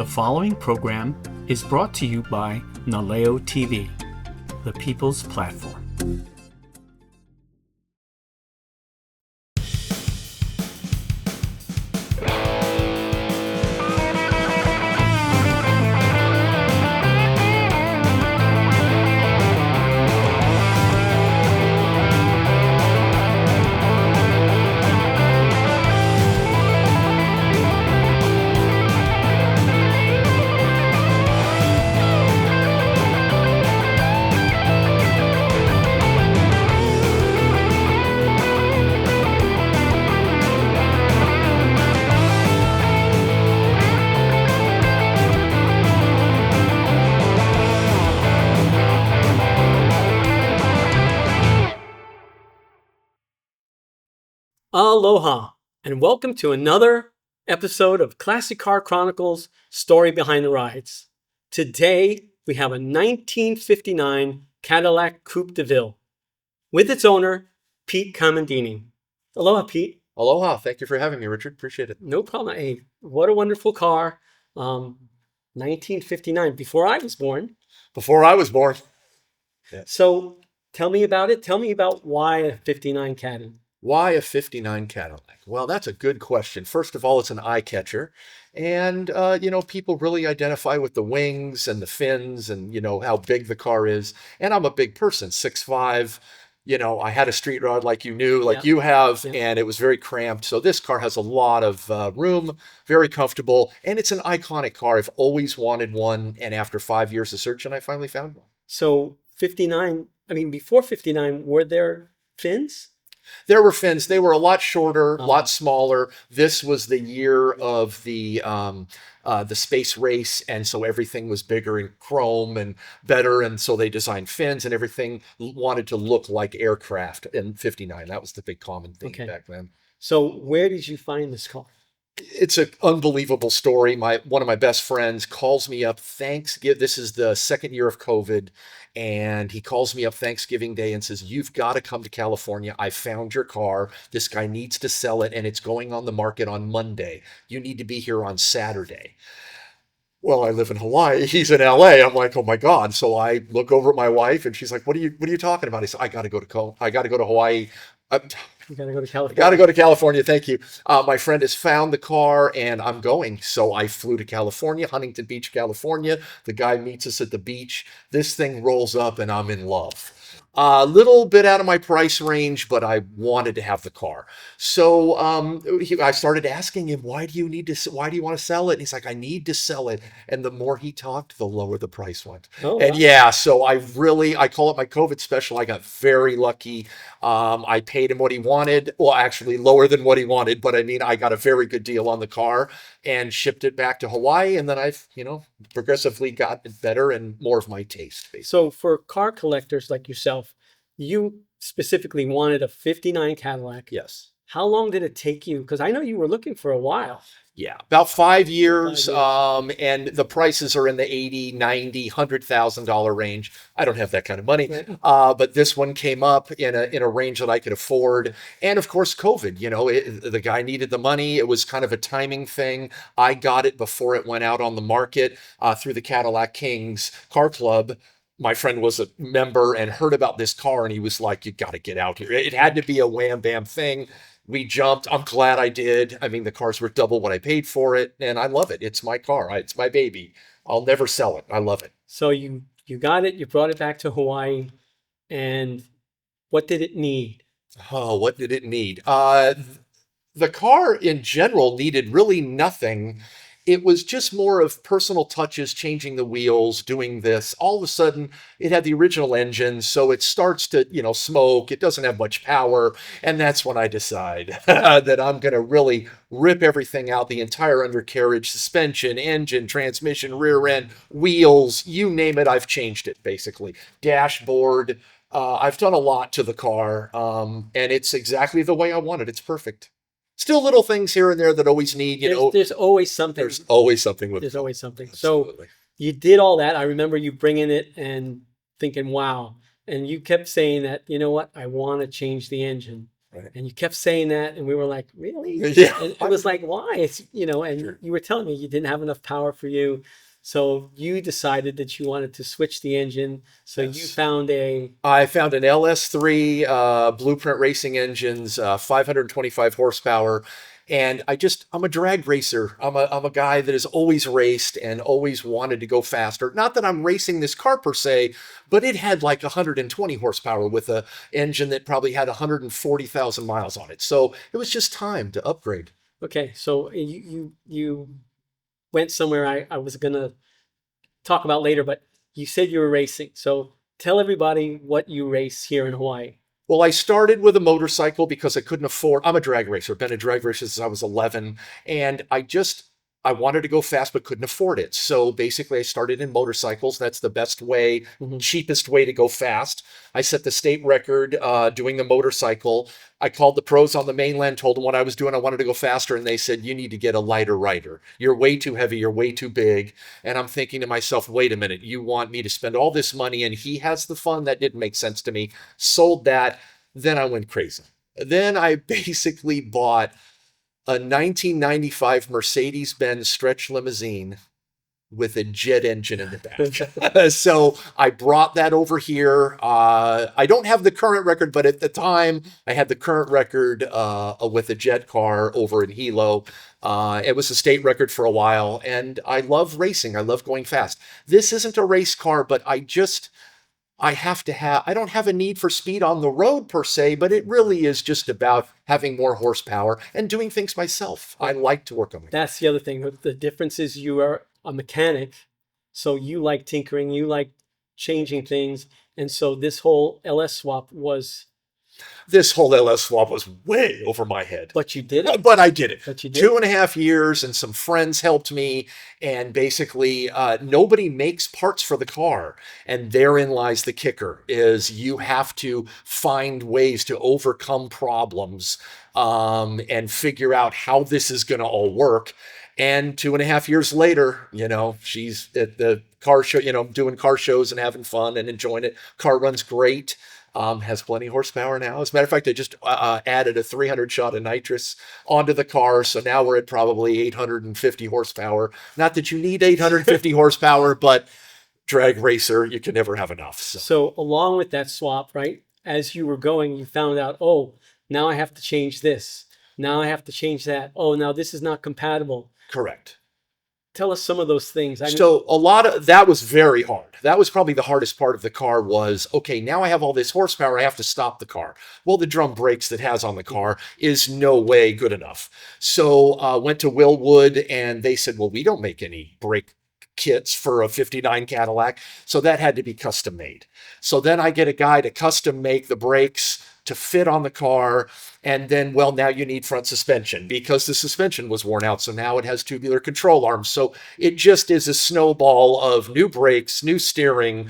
The following program is brought to you by Naleo TV, the people's platform. Aloha, and welcome to another episode of Classic Car Chronicles, Story Behind the Rides. Today, we have a 1959 Cadillac Coupe de Ville with its owner, Pete Comandini. Aloha, Pete. Aloha. Thank you for having me, Richard. Appreciate it. No problem. Hey, what a wonderful car. 1959, before I was born. Before I was born. Yeah. So tell me about it. Tell me about why a 59 Caddy. Why a 59 Cadillac? Well, that's a good question. First of all, it's an eye catcher. And, people really identify with the wings and the fins and, how big the car is. And I'm a big person, 6'5". I had a street rod like you have, and it was very cramped. So this car has a lot of room, very comfortable, and it's an iconic car. I've always wanted one. And after 5 years of searching, I finally found one. So 59, before 59, were there fins? There were fins. They were a lot shorter, a lot smaller. This was the year of the space race, and so everything was bigger and chrome and better, and so they designed fins, and everything wanted to look like aircraft in 59. That was the big common thing back then. So where did you find this car? It's an unbelievable story. One of my best friends calls me up This is the second year of COVID, and he calls me up Thanksgiving Day and says, "You've got to come to California. I found your car. This guy needs to sell it, and it's going on the market on Monday. You need to be here on Saturday." Well, I live in Hawaii. He's in LA. I'm like, oh my God. So I look over at my wife, and she's like, "What are you talking about?" I said, I got to go to Hawaii. You got to go to California. Got to go to California. Thank you. My friend has found the car, and I'm going. So I flew to California, Huntington Beach, California. The guy meets us at the beach. This thing rolls up, and I'm in love. A little bit out of my price range, but I wanted to have the car. So I started asking him, why do you want to sell it? And he's like, "I need to sell it." And the more he talked, the lower the price went. So I call it my COVID special. I got very lucky. I paid him what he wanted. Well, actually lower than what he wanted, but I got a very good deal on the car and shipped it back to Hawaii. And then I've, progressively gotten better and more of my taste, basically. So for car collectors like yourself, you specifically wanted a 59 Cadillac. Yes. How long did it take you? Because I know you were looking for a while. Yeah, about 5 years. And the prices are in the $80,000, $90,000, $100,000 range. I don't have that kind of money. Right. But this one came up in a range that I could afford. And of course, COVID, the guy needed the money. It was kind of a timing thing. I got it before it went out on the market through the Cadillac Kings Car Club. My friend was a member and heard about this car, and he was like, "You got to get out here." It had to be a wham bam thing. We jumped. I'm glad I did. The cars were double what I paid for it, and I love it. It's my car. It's my baby. I'll never sell it. I love it. So you got it. You brought it back to Hawaii, and what did it need? Oh, what did it need? The car in general needed really nothing. It was just more of personal touches, changing the wheels, doing this. All of a sudden, it had the original engine, so it starts to, smoke. It doesn't have much power, and that's when I decide that I'm going to really rip everything out, the entire undercarriage, suspension, engine, transmission, rear end, wheels, you name it, I've changed it, basically. Dashboard. I've done a lot to the car, and it's exactly the way I want it. It's perfect. Still little things here and there that always need, There's always something. There's always something with it. There's always something. Absolutely. So you did all that. I remember you bringing it and thinking, wow. And you kept saying that, you know what, I want to change the engine. Right. And you kept saying that, and we were like, really? Yeah. And it was like, why? It's, and Sure. you were telling me you didn't have enough power for you. So you decided that you wanted to switch the engine. So you Yes. found I found an LS3 Blueprint Racing engines, 525 horsepower, and I'm a drag racer. I'm a guy that has always raced and always wanted to go faster. Not that I'm racing this car per se, but it had like 120 horsepower with a engine that probably had 140,000 miles on it. So it was just time to upgrade. okay, so you went somewhere I was gonna talk about later, but you said you were racing. So tell everybody what you race here in Hawaii. Well, I started with a motorcycle because I couldn't afford. I'm a drag racer. Been a drag racer since I was 11, and I wanted to go fast but couldn't afford it. So basically, I started in motorcycles. That's the best way, Mhm. cheapest way to go fast. I set the state record doing the motorcycle. I called the pros on the mainland, told them what I was doing. I wanted to go faster, and they said, "You need to get a lighter rider. You're way too heavy. You're way too big." And I'm thinking to myself, "Wait a minute. You want me to spend all this money, and he has the fun?" That didn't make sense to me. Sold that. Then I went crazy. Then I basically bought a 1995 Mercedes-Benz stretch limousine with a jet engine in the back. So I brought that over here. I don't have the current record, but at the time I had the current record with a jet car over in Hilo. It was a state record for a while, and I love racing. I love going fast. This isn't a race car, but I don't have a need for speed on the road per se, but it really is just about having more horsepower and doing things myself. I like to work on my car. That's the other thing. The difference is you are a mechanic, so you like tinkering, you like changing things, and so this whole LS swap was, This whole LS swap was way over my head. but you did it. But I did it. But you did. 2.5 years, and some friends helped me. And basically, nobody makes parts for the car. And therein lies the kicker: is you have to find ways to overcome problems and figure out how this is going to all work. And 2.5 years later, she's at the car show, doing car shows and having fun and enjoying it. Car runs great. Has plenty of horsepower now. As a matter of fact, I just added a 300 shot of nitrous onto the car. So now we're at probably 850 horsepower. Not that you need 850 horsepower, but drag racer, you can never have enough. So along with that swap, right, as you were going, you found out, oh, now I have to change this. Now I have to change that. Oh, now this is not compatible. Correct. Tell us some of those things. So a lot of that was very hard. That was probably the hardest part of the car was, okay, now I have all this horsepower. I have to stop the car. Well, the drum brakes that has on the car is no way good enough. So went to Willwood, and they said, well, we don't make any brake kits for a 59 Cadillac. So that had to be custom made. So then I get a guy to custom make the brakes to fit on the car. And then, well, now you need front suspension because the suspension was worn out. So now it has tubular control arms. So it just is a snowball of new brakes, new steering.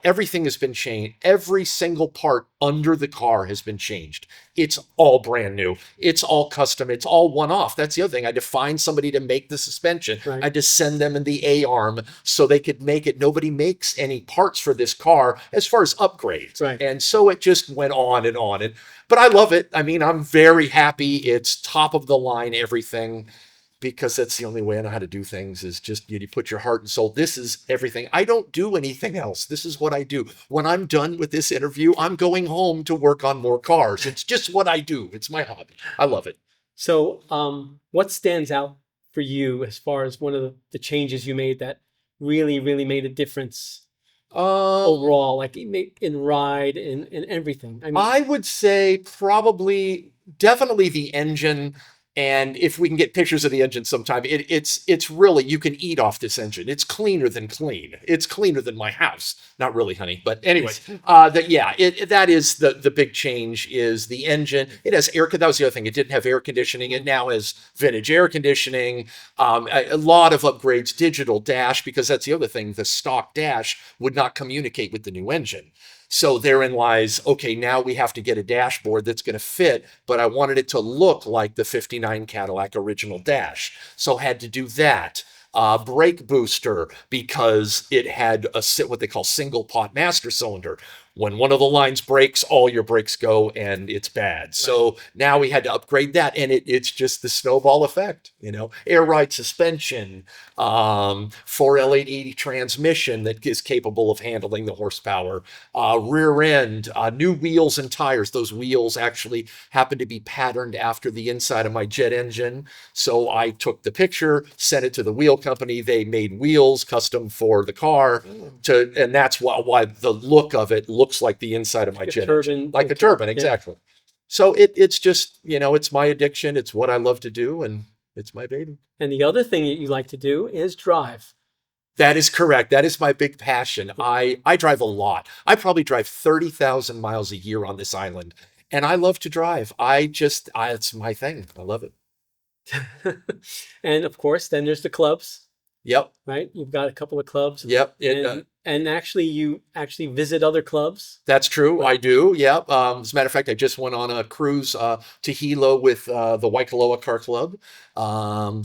Everything has been changed. Every single part under the car has been changed. It's all brand new. It's all custom. It's all one off. That's the other thing. I had to find somebody to make the suspension. Right. I had to send them in the A-arm so they could make it. Nobody makes any parts for this car as far as upgrades. Right. And so it just went on and on. But I love it. I mean, I'm very happy. It's top of the line, everything, because that's the only way I know how to do things is just you put your heart and soul. This is everything. I don't do anything else. This is what I do. When I'm done with this interview, I'm going home to work on more cars. It's just what I do. It's my hobby. I love it. So what stands out for you as far as one of the changes you made that really, really made a difference overall, like in ride and everything? I would say definitely the engine. And if we can get pictures of the engine sometime, it's really, you can eat off this engine. It's cleaner than clean. It's cleaner than my house. Not really, honey. But anyway, that is the big change is the engine. It has that was the other thing. It didn't have air conditioning. It now has vintage air conditioning. A lot of upgrades, digital dash, because that's the other thing. The stock dash would not communicate with the new engine. So therein lies, okay, now we have to get a dashboard that's going to fit, but I wanted it to look like the 59 Cadillac original dash. So had to do that. Brake booster, because it had what they call single pot master cylinder. When one of the lines breaks, all your brakes go and it's bad. So now we had to upgrade that, and it's just the snowball effect, air ride suspension, 4L880 transmission that is capable of handling the horsepower, rear end, new wheels and tires. Those wheels actually happen to be patterned after the inside of my jet engine. So I took the picture, sent it to the wheel company. They made wheels custom for the car, and that's why the look of it looks like the inside of my jet engine. Like a turbine, exactly. So it's just, it's my addiction. It's what I love to do, and it's my baby. And the other thing that you like to do is drive. That is correct. That is my big passion. I drive a lot. I probably drive 30,000 miles a year on this island, and I love to drive. It's my thing. I love it. And of course, then there's the clubs. Yep. Right? You've got a couple of clubs. Yep. And actually, you actually visit other clubs. That's true. I do. Yep. As a matter of fact, I just went on a cruise to Hilo with the Waikoloa Car Club.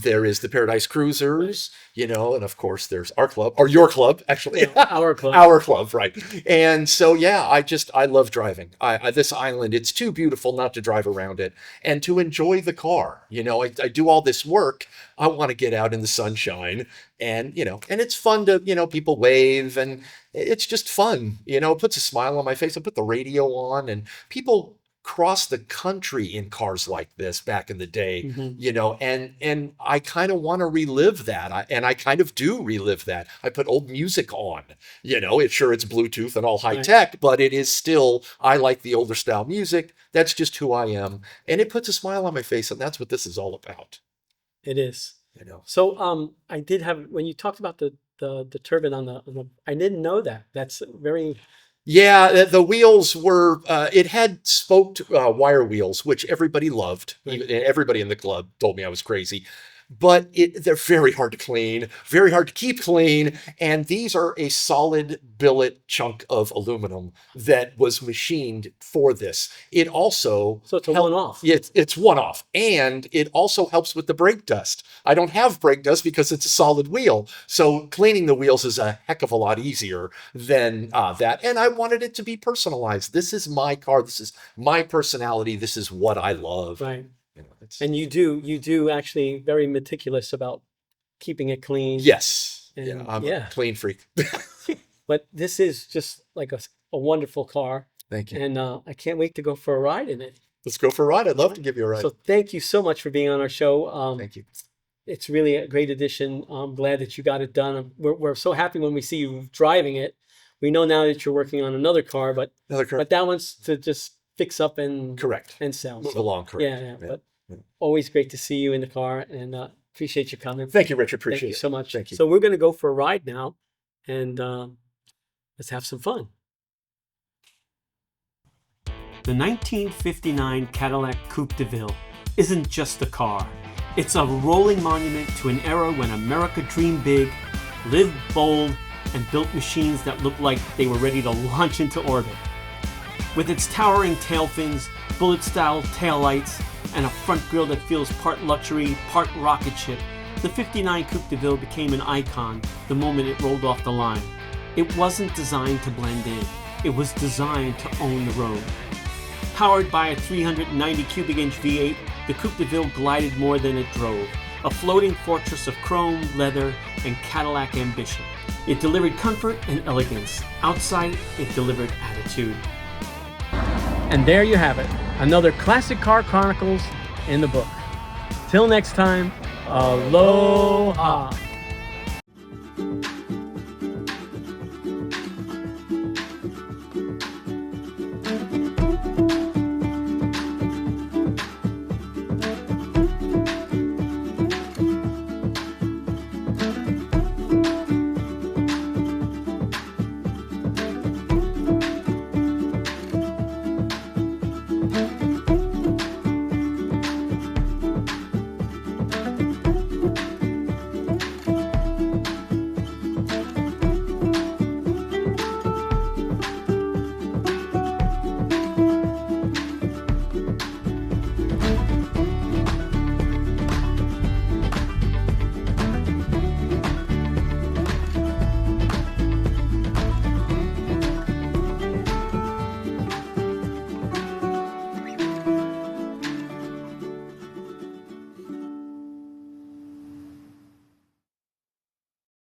There is the Paradise Cruisers, and of course there's our club, or your club, actually. Our club. Our club, right. And so, yeah, I love driving. This island, it's too beautiful not to drive around it and to enjoy the car. I do all this work. I want to get out in the sunshine, and it's fun to, people wave, and it's just fun. It puts a smile on my face. I put the radio on, and people cross the country in cars like this back in the day, and I kind of want to relive that. And I kind of do relive that. I put old music on, it's Bluetooth and all high tech, but it is still, I like the older style music. That's just who I am. And it puts a smile on my face. And that's what this is all about. It is. So I did have, when you talked about the turbine on the, I didn't know that. That's very... Yeah, the wheels were, it had spoked wire wheels, which everybody loved. Even everybody in the club told me I was crazy. But they're very hard to clean, very hard to keep clean. And these are a solid billet chunk of aluminum that was machined for this. It also... So it's a one-off. It's one-off. And it also helps with the brake dust. I don't have brake dust because it's a solid wheel. So cleaning the wheels is a heck of a lot easier than that. And I wanted it to be personalized. This is my car. This is my personality. This is what I love. Right. And you do actually very meticulous about keeping it clean. Yes. And, I'm a clean freak. But this is just like a wonderful car. Thank you. And I can't wait to go for a ride in it. Let's go for a ride. I'd love to give you a ride. So thank you so much for being on our show. Thank you. It's really a great addition. I'm glad that you got it done. We're so happy when we see you driving it. We know now that you're working on another car, but that one's to just fix up and sell. Move along, correct. Yeah. But always great to see you in the car, and appreciate you coming. Thank you, Richard. Appreciate it. Thank you so much. Thank you. So we're going to go for a ride now, and let's have some fun. The 1959 Cadillac Coupe de Ville isn't just a car. It's a rolling monument to an era when America dreamed big, lived bold, and built machines that looked like they were ready to launch into orbit. With its towering tail fins, bullet-style taillights, and a front grille that feels part luxury, part rocket ship, the 59 Coupe de Ville became an icon the moment it rolled off the line. It wasn't designed to blend in. It was designed to own the road. Powered by a 390 cubic inch V8, the Coupe de Ville glided more than it drove, a floating fortress of chrome, leather, and Cadillac ambition. It delivered comfort and elegance. Outside, it delivered attitude. And there you have it, another Classic Car Chronicles in the book. Till next time, aloha!